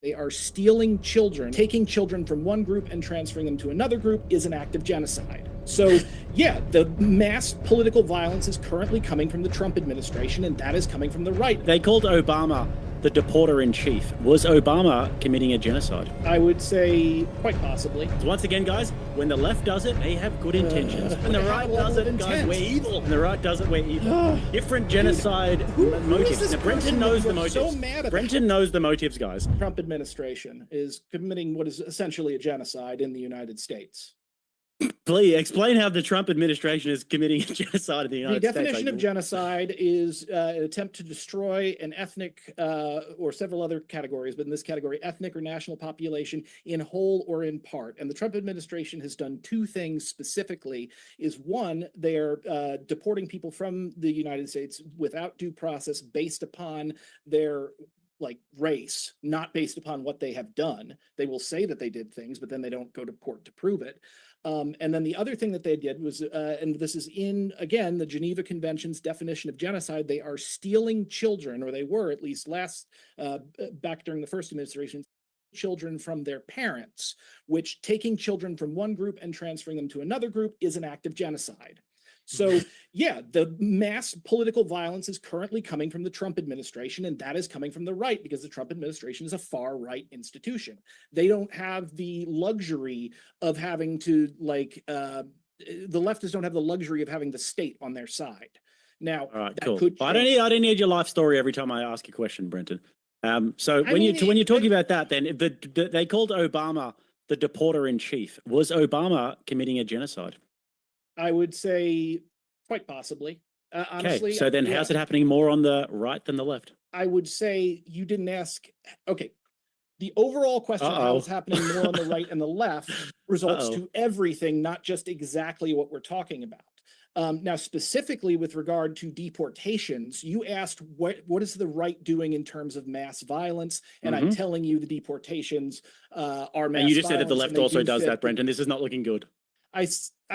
They are stealing children. Taking children from one group and transferring them to another group is an act of genocide. So, yeah, the mass political violence is currently coming from the Trump administration, and that is coming from the right. They called Obama the deporter-in-chief. Was Obama committing a genocide? I would say quite possibly. So once again, guys, when the left does it, they have good intentions. When the right does it, guys, we're evil. When the right does it, we're evil. Different genocide motives. Now, Brenton knows the motives. So mad about Brenton knows the motives, guys. The Trump administration is committing what is essentially a genocide in the United States. Please explain how the Trump administration is committing a genocide in the United States. The definition of genocide is an attempt to destroy an ethnic or several other categories, but in this category, ethnic or national population in whole or in part. And the Trump administration has done two things specifically. Is one, they're deporting people from the United States without due process based upon their race, not based upon what they have done. They will say that they did things, but then they don't go to court to prove it. And then the other thing that they did was, and this is in, again, the Geneva Convention's definition of genocide, they are stealing children, or they were at least back during the first administration, children from their parents, which taking children from one group and transferring them to another group is an act of genocide. So, yeah, the mass political violence is currently coming from the Trump administration, and that is coming from the right because the Trump administration is a far-right institution. They don't have the luxury of having to, the leftists don't have the luxury of having the state on their side. Now, all right, cool. I don't need your life story every time I ask a question, Brenton. So when you're talking about that, then they called Obama the deporter-in-chief. Was Obama committing a genocide? I would say quite possibly. Honestly. Okay, so then how's it happening more on the right than the left? I would say you didn't ask. Okay. The overall question of how it's happening more on the right and the left results to everything, not just exactly what we're talking about. Now, specifically with regard to deportations, you asked what is the right doing in terms of mass violence, and I'm telling you the deportations are mass violence. And you just said that the left also does that, Brenton. This is not looking good. I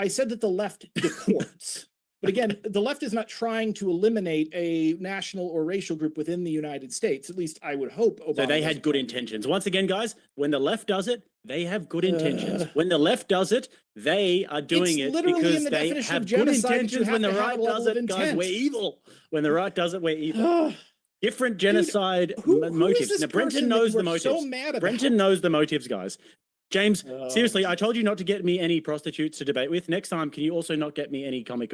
said that the left deports. But again, the left is not trying to eliminate a national or racial group within the United States. At least I would hope Obama. So they had good intentions. Once again, guys, when the left does it, they have good intentions. When the left does it, they are doing it because they have good intentions. When the right does it, guys, we're evil. When the right does it, we're evil. Different genocide motives. Now, Brenton knows the motives. So mad about Brenton knows the motives, guys. James, seriously, I told you not to get me any prostitutes to debate with. Next time, can you also not get me any comic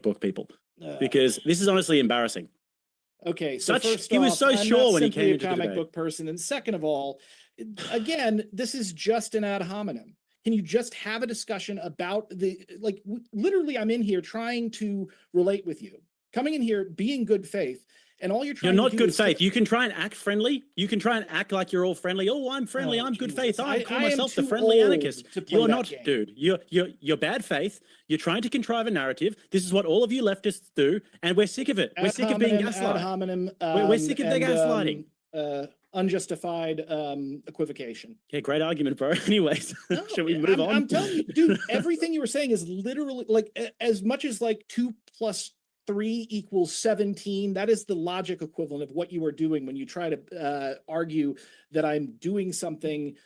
book people? Because this is honestly embarrassing. Okay, so he was so sure when he came into the debate. Comic book person, and second of all, again, this is just an ad hominem. Can you just have a discussion about literally? I'm in here trying to relate with you, coming in here, being good faith. And all you're not good faith. You can try and act friendly. You can try and act like you're all friendly. Oh, I'm friendly. I'm good faith. I call myself the friendly anarchist. You're not, dude. You're bad faith. You're trying to contrive a narrative. This is what all of you leftists do, and we're sick of it. We're sick of being gaslighted. We're sick of the gaslighting. Unjustified equivocation. Yeah, great argument, bro. Anyways, should we move on? I'm telling you, dude. Everything you were saying is literally as much as 2 + 3 = 17. That is the logic equivalent of what you are doing when you try to argue that I'm doing something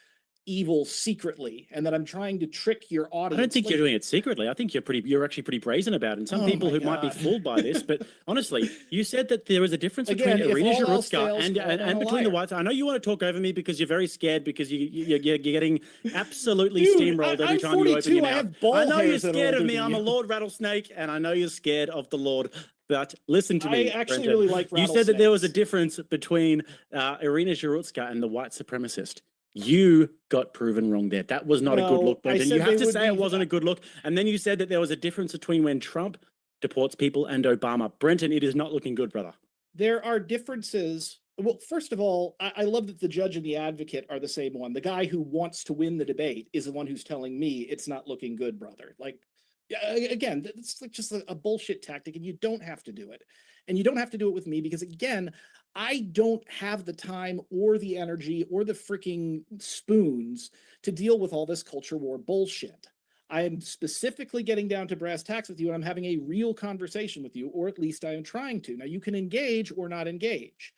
evil secretly and that I'm trying to trick your audience. I don't think you're doing it secretly. I think you're actually pretty brazen about it. And some people who might be fooled by this, but honestly, you said that there was a difference between Irina Zhurutska and between the whites. I know you want to talk over me because you're very scared because you're getting absolutely steamrolled every time you open your mouth. I know you're scared of me. I'm a Lord Rattlesnake, and I know you're scared of the Lord. But listen to me. I actually really like rattlesnakes. You said that there was a difference between Irina Zhurutska and the white supremacist. You got proven wrong there. That was not a good look, Brenton. You have to say it wasn't a good look. And then you said that there was a difference between when Trump deports people and Obama. Brenton, it is not looking good, brother. There are differences. Well, first of all, I love that the judge and the advocate are the same one. The guy who wants to win the debate is the one who's telling me it's not looking good, brother. Again, it's just a bullshit tactic, and you don't have to do it. And you don't have to do it with me because, again, I don't have the time or the energy or the freaking spoons to deal with all this culture war bullshit. I am specifically getting down to brass tacks with you, and I'm having a real conversation with you, or at least I am trying to. Now, you can engage or not engage.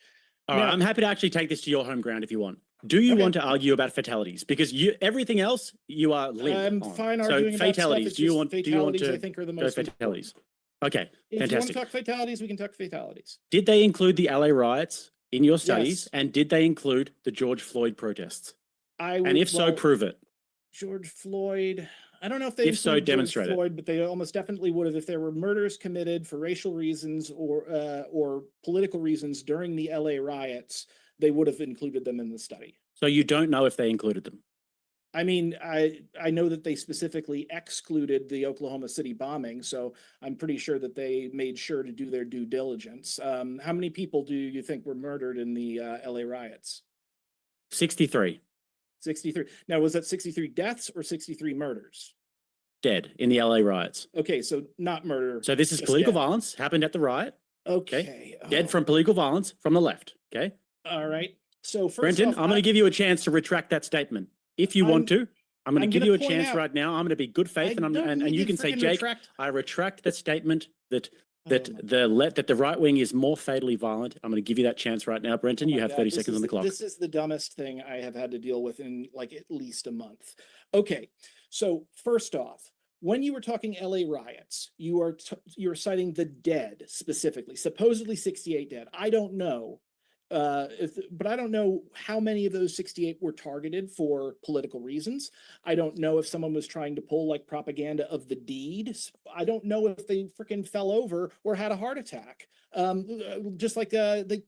All right, I'm happy to actually take this to your home ground if you want. Do you want to argue about fatalities? Because everything else you are limp on. Fine so arguing about fatalities. Stuff. Do you want to I think are the most go fatalities? Okay, if fantastic. you want to talk fatalities, we can talk fatalities. Did they include the LA riots in your studies? Yes. And did they include the George Floyd protests? And if so, prove it. George Floyd. I don't know if they demonstrate Floyd, but they almost definitely would have if there were murders committed for racial reasons or political reasons during the LA riots. They would have included them in the study. So you don't know if they included them? I mean, I know that they specifically excluded the Oklahoma City bombing, so I'm pretty sure that they made sure to do their due diligence. How many people do you think were murdered in the LA riots? 63. 63. Now, was that 63 deaths or 63 murders? Dead in the LA riots. Okay, so not murder. So this is political violence happened at the riot. Okay. Dead from political violence from the left. Okay. All right. So first Brenton, I'm going to give you a chance to retract that statement. If you want to, I'm going to give you a chance right now. I'm going to be good faith, and you can say, Jake, I retract that statement that the right wing is more fatally violent. I'm going to give you that chance right now, Brenton. You have 30 seconds on the clock. This is the dumbest thing I have had to deal with in like at least a month. Okay, so first off, when you were talking LA riots, you are citing the dead specifically, supposedly 68 dead. I don't know. But I don't know how many of those 68 were targeted for political reasons. I don't know if someone was trying to pull like propaganda of the deed. I don't know if they freaking fell over or had a heart attack. Just like the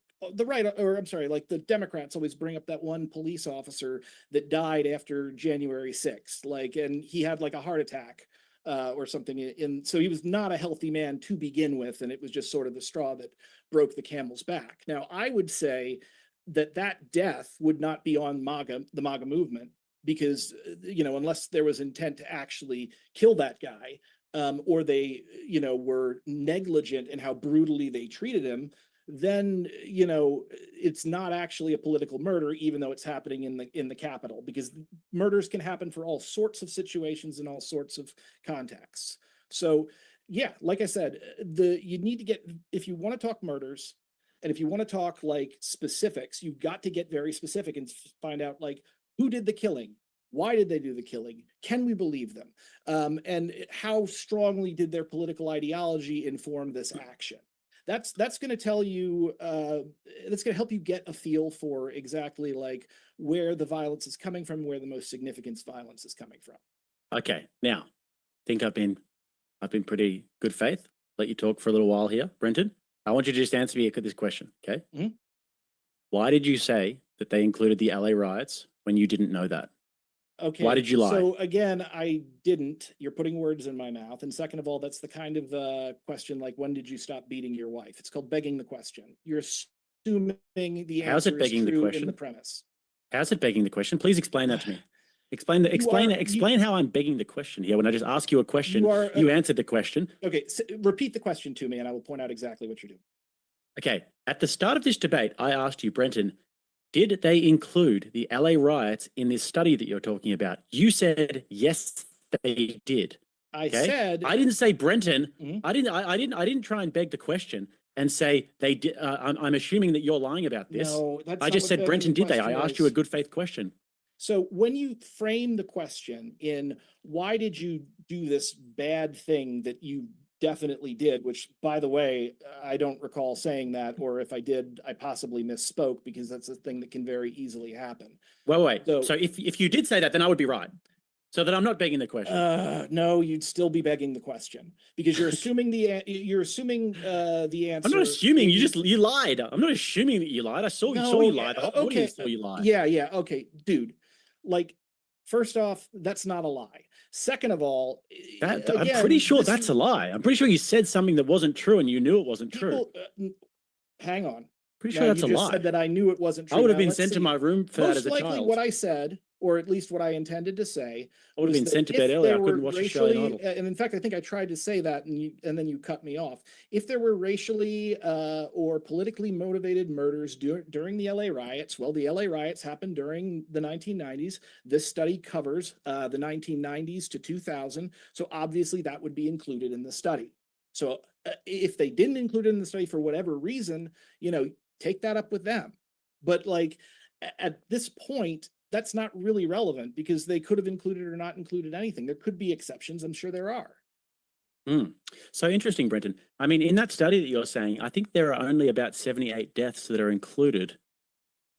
right, or I'm sorry, like the Democrats always bring up that one police officer that died after January 6th, like, and he had like a heart attack. Or something so he was not a healthy man to begin with, and it was just sort of the straw that broke the camel's back. Now, I would say that death would not be on the MAGA movement, because unless there was intent to actually kill that guy, or they were negligent in how brutally they treated him, then it's not actually a political murder, even though it's happening in the Capitol, because murders can happen for all sorts of situations and all sorts of contexts. So yeah, like I said, you need to get, if you want to talk murders, and if you want to talk like specifics, you've got to get very specific and find out like who did the killing, why did they do the killing, can we believe them, and how strongly did their political ideology inform this action. That's going to tell you, that's going to help you get a feel for exactly like where the violence is coming from, where the most significant violence is coming from. Okay, now, I think I've been pretty good faith. Let you talk for a little while here, Brenton. I want you to just answer me this question, okay? Mm-hmm. Why did you say that they included the LA riots when you didn't know that? Okay. Why did you lie? So again, I didn't. You're putting words in my mouth. And second of all, that's the kind of question like, when did you stop beating your wife? It's called begging the question. You're assuming the answer How's it begging is true the question? In the premise. How's it begging the question? Please explain that to me. Explain how I'm begging the question here. When I just ask you a question, you answered the question. Okay, so repeat the question to me and I will point out exactly what you're doing. Okay, at the start of this debate, I asked you, Brenton, did they include the LA riots in this study that you're talking about? You said yes, they did. I said I didn't say Brenton. Mm-hmm. I didn't try and beg the question and say they did. I'm assuming that you're lying about this. No, that's I just said Brenton did they. I asked you a good faith question. So when you frame the question in why did you do this bad thing that you definitely did, which by the way, I don't recall saying that, or if I did, I possibly misspoke, because that's a thing that can very easily happen. Well, wait. So if you did say that, then I would be right. So that I'm not begging the question. No, you'd still be begging the question, because you're assuming the answer. I'm not assuming. You lied. I'm not assuming that you lied. I saw you lie. The whole audience saw you lie. Yeah. Okay, dude. Like, first off, that's not a lie. Second of all, I'm pretty sure that's a lie. I'm pretty sure you said something that wasn't true and you knew it wasn't true. Hang on. Pretty sure that's a lie. You said that I knew it wasn't true. I would have been sent to my room for that as a child. Most likely what I said, or at least what I intended to say, I would have been sent to bed earlier. I couldn't watch the show. And in fact, I think I tried to say that, and then you cut me off. If there were racially or politically motivated murders during the LA riots, well, the LA riots happened during the 1990s. This study covers the 1990s to 2000. So obviously that would be included in the study. So if they didn't include it in the study for whatever reason, take that up with them. But like, at this point, that's not really relevant because they could have included or not included anything. There could be exceptions. I'm sure there are. So interesting, Brenton. I mean, in that study that you're saying, I think there are only about 78 deaths that are included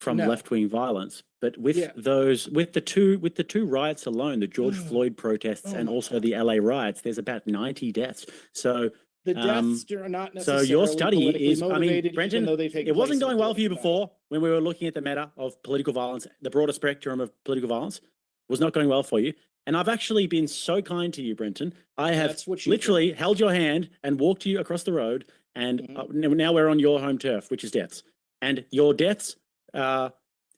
from left-wing violence. But with with the two riots alone, the George Floyd protests and also the LA riots, there's about 90 deaths. So the deaths are not necessarily so your study is, I mean, Brenton, it wasn't going well for you before when we were looking at the meta of political violence, the broader spectrum of political violence was not going well for you. And I've actually been so kind to you, Brenton. I have literally held your hand and walked you across the road. And now we're on your home turf, which is deaths. And your deaths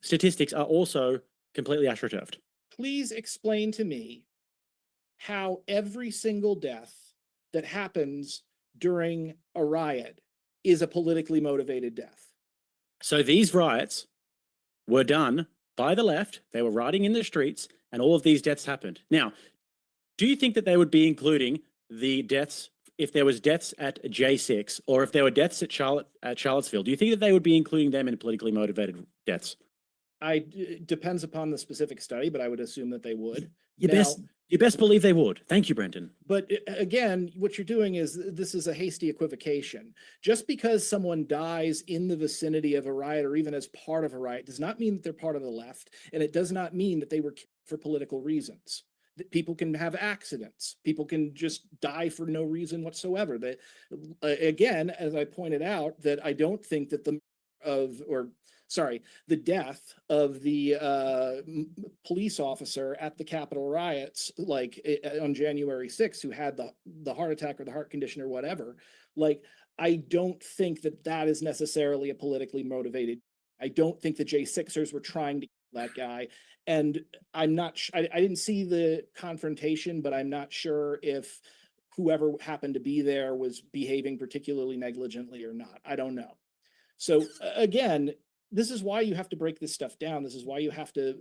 statistics are also completely astroturfed. Please explain to me how every single death that happens during a riot is a politically motivated death. So these riots were done by the left. They were rioting in the streets, and all of these deaths happened. Now, do you think that they would be including the deaths if there was deaths at J6 or if there were deaths at Charlottesville? Do you think that they would be including them in politically motivated deaths? It depends upon the specific study, but I would assume that they would. You best believe they would. Thank you, Brenton. But again, what you're doing is this is a hasty equivocation. Just because someone dies in the vicinity of a riot or even as part of a riot does not mean that they're part of the left, and it does not mean that they were killed for political reasons. That people can have accidents. People can just die for no reason whatsoever. That again, as I pointed out, that I don't think that the death of the police officer at the Capitol riots, like on January 6th, who had the heart attack or the heart condition or whatever, like, I don't think that that is necessarily a politically motivated. I don't think the J6ers were trying to kill that guy. And I'm not, I didn't see the confrontation, but I'm not sure if whoever happened to be there was behaving particularly negligently or not. I don't know. So again, this is why you have to break this stuff down. This is why you have to,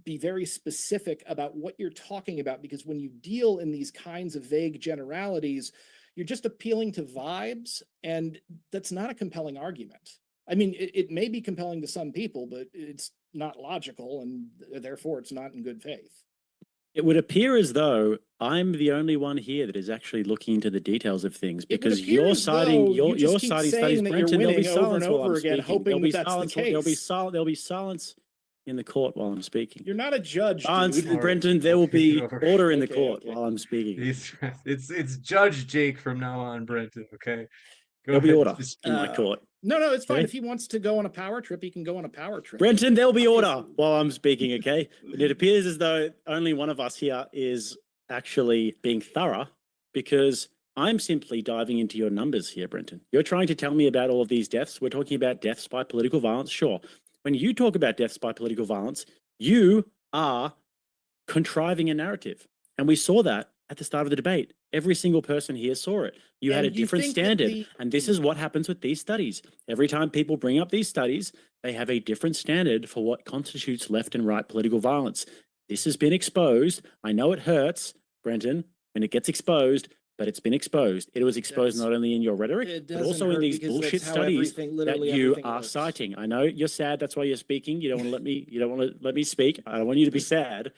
be very specific about what you're talking about, because when you deal in these kinds of vague generalities, you're just appealing to vibes, and that's not a compelling argument. I mean, it may be compelling to some people, but it's not logical, and therefore it's not in good faith. It would appear as though I'm the only one here that is actually looking into the details of things, because you're citing you're citing studies, Brenton. There'll be silence while I'm speaking. There'll be silence in the court while I'm speaking. You're not a judge, Brenton. There will be order in the court while I'm speaking. It's Judge Jake from now on, Brenton. Okay, there'll be order in my court. No, it's fine. If he wants to go on a power trip, he can go on a power trip. Brenton, there'll be order while I'm speaking, okay? But it appears as though only one of us here is actually being thorough, because I'm simply diving into your numbers here, Brenton. You're trying to tell me about all of these deaths. We're talking about deaths by political violence, sure. When you talk about deaths by political violence, you are contriving a narrative. And we saw that at the start of the debate. Every single person here saw it. You had a different standard. And this is what happens with these studies. Every time people bring up these studies, they have a different standard for what constitutes left and right political violence. This has been exposed. I know it hurts, Brenton, when it gets exposed, but it's been exposed. It was exposed not only in your rhetoric, but also in these bullshit studies that you are citing. I know you're sad. That's why you're speaking. You don't want to let me, speak. I don't want you to be sad.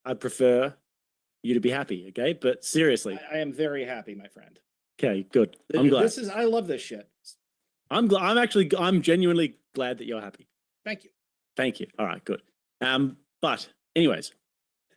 I prefer you to be happy, okay? But seriously, I am very happy, my friend. Okay, good. I'm glad. I love this shit. I'm genuinely glad that you're happy. Thank you. Thank you. All right, good. But anyways,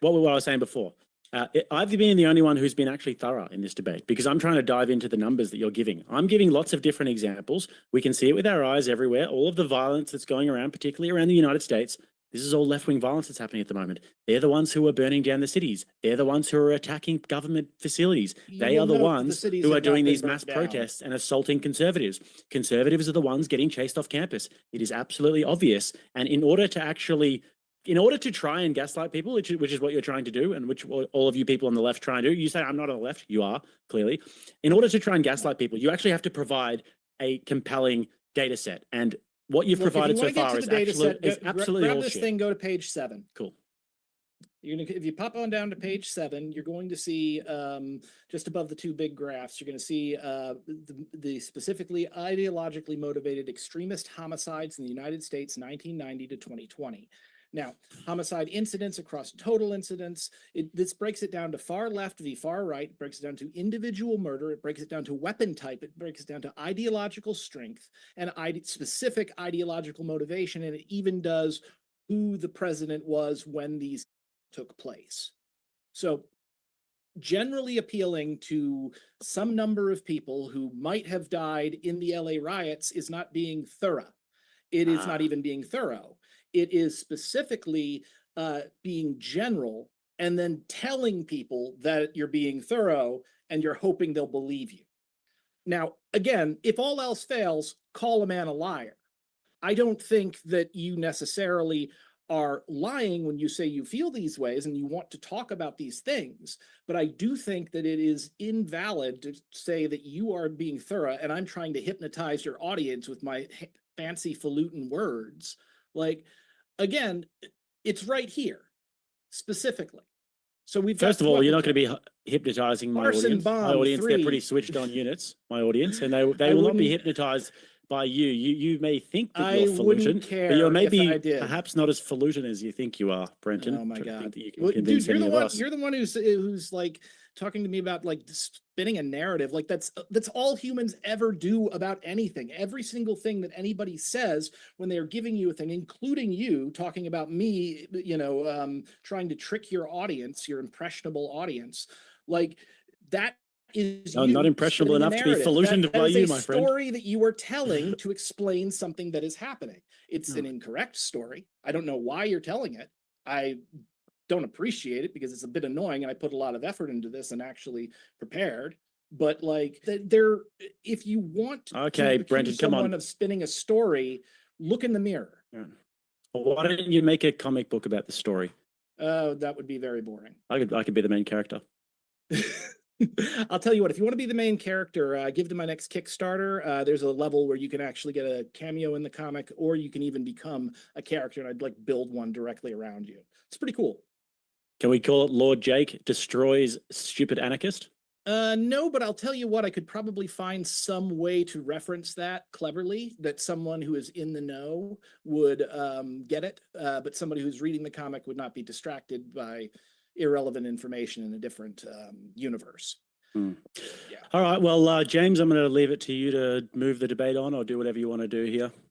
what I was saying before, I've been the only one who's been actually thorough in this debate, because I'm trying to dive into the numbers that you're giving. I'm giving lots of different examples. We can see it with our eyes everywhere. All of the violence that's going around, particularly around the United States. This is all left-wing violence that's happening at the moment. They're the ones who are burning down the cities. They're the ones who are attacking government facilities. They are the ones who are doing these mass protests and assaulting conservatives. Conservatives are the ones getting chased off campus. It is absolutely obvious. And in order to try and gaslight people, which is what you're trying to do, and which all of you people on the left try and do, you say, I'm not on the left. You are, clearly. In order to try and gaslight people, you actually have to provide a compelling data set. And what you've provided so far is absolutely grab this thing, go to page 7. Cool. If you pop on down to page 7, you're going to see just above the two big graphs, you're going to see the specifically ideologically motivated extremist homicides in the United States, 1990 to 2020. Now, homicide incidents across total incidents, this breaks it down to far left v far right, it breaks it down to individual murder, it breaks it down to weapon type, it breaks it down to ideological strength and specific ideological motivation, and it even does who the president was when these took place. So generally appealing to some number of people who might have died in the LA riots is not being thorough. It is not even being thorough. It is specifically being general and then telling people that you're being thorough and you're hoping they'll believe you. Now, again, if all else fails, call a man a liar. I don't think that you necessarily are lying when you say you feel these ways and you want to talk about these things, but I do think that it is invalid to say that you are being thorough and I'm trying to hypnotize your audience with my fancy falutin words. Like, again, it's right here, specifically. So we've First of all, you're not going to be hypnotizing my audience. My audience, they're pretty switched on units, my audience, and they will not be hypnotized by you. You may think that you're Falutin, but you're maybe perhaps not as Falutin as you think you are, Brenton. Oh my God. Dude, you're the one who's like talking to me about like spinning a narrative. Like that's all humans ever do about anything. Every single thing that anybody says when they're giving you a thing, including you talking about me, trying to trick your audience, your impressionable audience, like that is not impressionable enough to be Falutined by you, my friend. Story that you are telling to explain something that is happening. It's an incorrect story. I don't know why you're telling it. I don't appreciate it because it's a bit annoying and I put a lot of effort into this and actually prepared. But like if you want to Brendan, come on, of spinning a story, look in the mirror. Yeah. Well, why don't you make a comic book about the story? That would be very boring. I could be the main character. I'll tell you what, if you want to be the main character, give to my next Kickstarter. There's a level where you can actually get a cameo in the comic, or you can even become a character and I'd like build one directly around you. It's pretty cool. Can we call it Lord Jake Destroys Stupid Anarchist? No, but I'll tell you what, I could probably find some way to reference that cleverly, that someone who is in the know would get it, but somebody who's reading the comic would not be distracted by irrelevant information in a different universe. Yeah. All right. Well, James, I'm going to leave it to you to move the debate on or do whatever you want to do here.